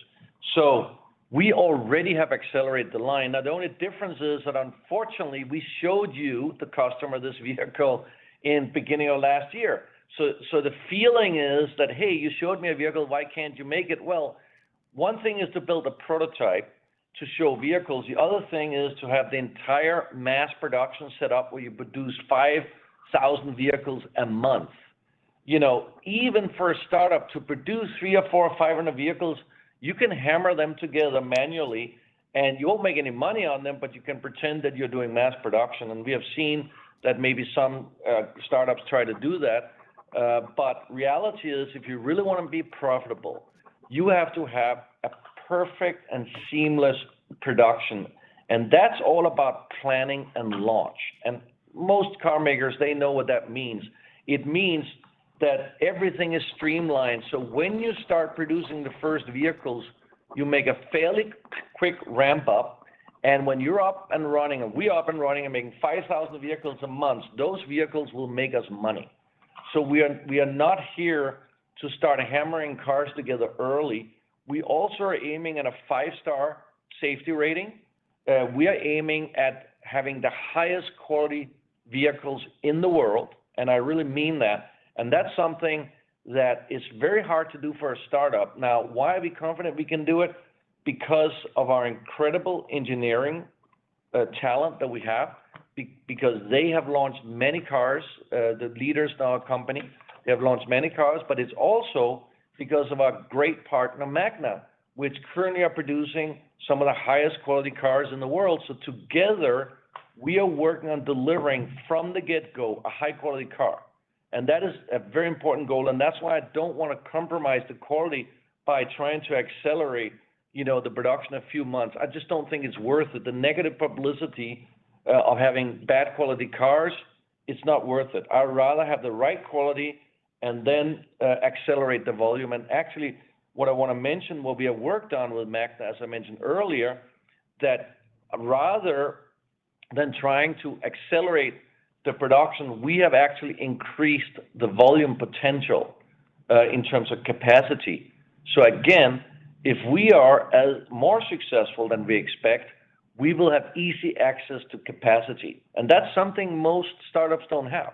So we already have accelerated the line. Now, the only difference is that unfortunately, we showed you, the customer, this vehicle in beginning of last year. So the feeling is that, hey, you showed me a vehicle, why can't you make it? Well, one thing is to build a prototype to show vehicles. The other thing is to have the entire mass production set up where you produce 5,000 vehicles a month. You know, even for a startup to produce 300 or 400 or 500 vehicles, you can hammer them together manually and you won't make any money on them, but you can pretend that you're doing mass production. And we have seen that maybe some startups try to do that. But reality is, if you really want to be profitable, you have to have a perfect and seamless production. And that's all about planning and launch. And most car makers, they know what that means. It means that everything is streamlined. So when you start producing the first vehicles, you make a fairly quick ramp up. And when you're up and running, and we're up and running and making 5,000 vehicles a month, those vehicles will make us money. So we are not here to start hammering cars together early. We also are aiming at a 5-star safety rating. We are aiming at having the highest quality vehicles in the world, and I really mean that. And that's something that is very hard to do for a startup. Now, why are we confident we can do it? Because of our incredible engineering talent that we have, because they have launched many cars, the leaders in our company, they have launched many cars, but it's also because of our great partner, Magna, which currently are producing some of the highest quality cars in the world. So together, we are working on delivering from the get-go a high quality car. And that is a very important goal. And that's why I don't want to compromise the quality by trying to accelerate, the production a few months. I just don't think it's worth it. The negative publicity of having bad quality cars, it's not worth it. I'd rather have the right quality and then accelerate the volume. And actually, what I want to mention, what we have worked on with Magna, as I mentioned earlier, that rather than trying to accelerate the production, we have actually increased the volume potential in terms of capacity. So again, if we are more successful than we expect, we will have easy access to capacity. And that's something most startups don't have,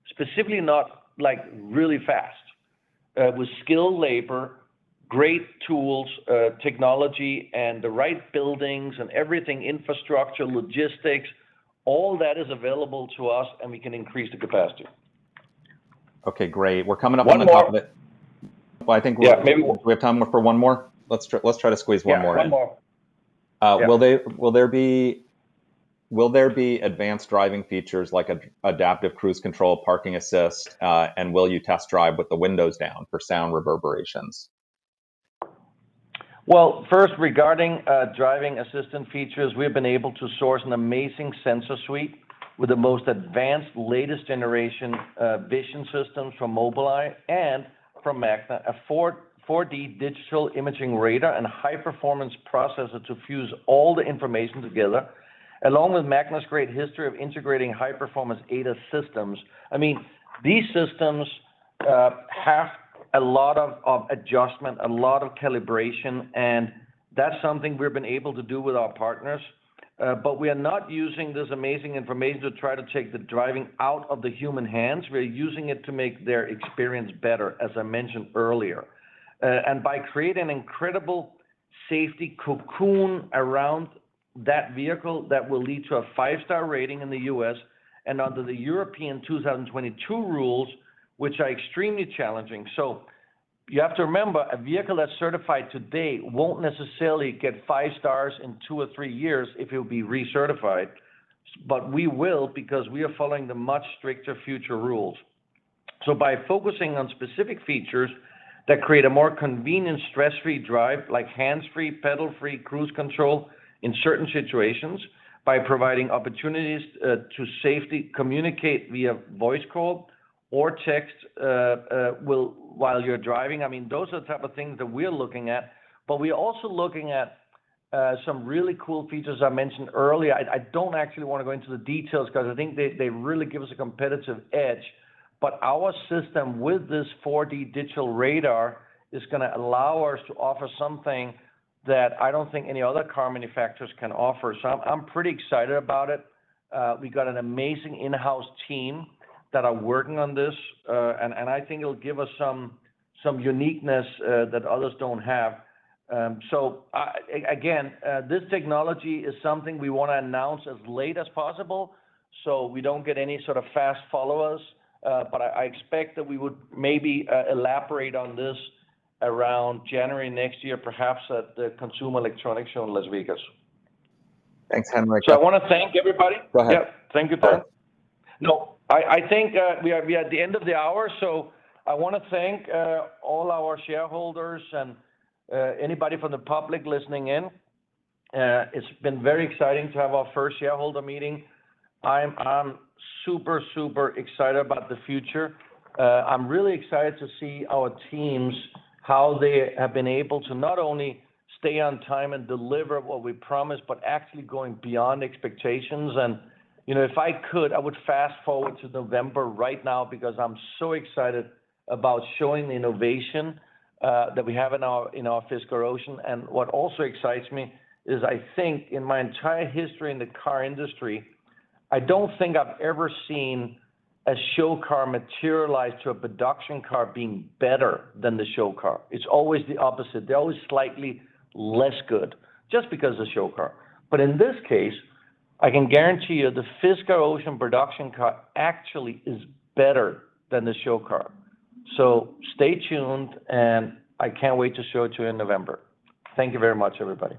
specifically not like really fast. With skilled labor, great tools, technology, and the right buildings and everything, infrastructure, logistics, all that is available to us, and we can increase the capacity.
Okay, great. We're coming up on the top of it. Well, I think we have time for one more. Let's try to squeeze one more in.
More.
Will there be advanced driving features like adaptive cruise control, parking assist, and will you test drive with the windows down for sound reverberations?
Well, first, regarding driving assistant features, we've been able to source an amazing sensor suite with the most advanced, latest generation vision systems from Mobileye and from Magna, a 4D digital imaging radar and high-performance processor to fuse all the information together, along with Magna's great history of integrating high-performance ADAS systems. I mean, these systems have a lot of adjustment, a lot of calibration, and that's something we've been able to do with our partners. But we are not using this amazing information to try to take the driving out of the human hands. We're using it to make their experience better, as I mentioned earlier. And by creating an incredible safety cocoon around that vehicle that will lead to a 5-star rating in the US and under the European 2022 rules, which are extremely challenging. So you have to remember, a vehicle that's certified today won't necessarily get 5 stars in 2 or 3 years if it will be recertified, but we will because we are following the much stricter future rules. So by focusing on specific features that create a more convenient, stress-free drive, like hands-free, pedal-free cruise control in certain situations, by providing opportunities to safely communicate via voice call or text while you're driving. I mean, those are the type of things that we're looking at, but we're also looking at some really cool features I mentioned earlier. I don't actually want to go into the details because I think they really give us a competitive edge. But our system with this 4D digital radar is going to allow us to offer something that I don't think any other car manufacturers can offer. So I'm pretty excited about it. We got an amazing in-house team that are working on this, and I think it'll give us some uniqueness that others don't have. This technology is something we want to announce as late as possible, so we don't get any sort of fast followers. But I expect that we would maybe elaborate on this around January next year, perhaps at the Consumer Electronics Show in Las Vegas.
Thanks, Henrik.
So I want to thank everybody.
Go ahead.
Yeah, thank you, Dan. No, I think we are at the end of the hour, so I want to thank all our shareholders and anybody from the public listening in. It's been very exciting to have our first shareholder meeting. I'm super excited about the future. I'm really excited to see our teams, how they have been able to not only stay on time and deliver what we promised, but actually going beyond expectations. And if I could, I would fast forward to November right now because I'm so excited about showing the innovation that we have in our Fisker Ocean. And what also excites me is I think in my entire history in the car industry, I don't think I've ever seen a show car materialize to a production car being better than the show car. It's always the opposite. They're always slightly less good just because of the show car. But in this case, I can guarantee you the Fisker Ocean production car actually is better than the show car. So stay tuned, and I can't wait to show it to you in November. Thank you very much, everybody.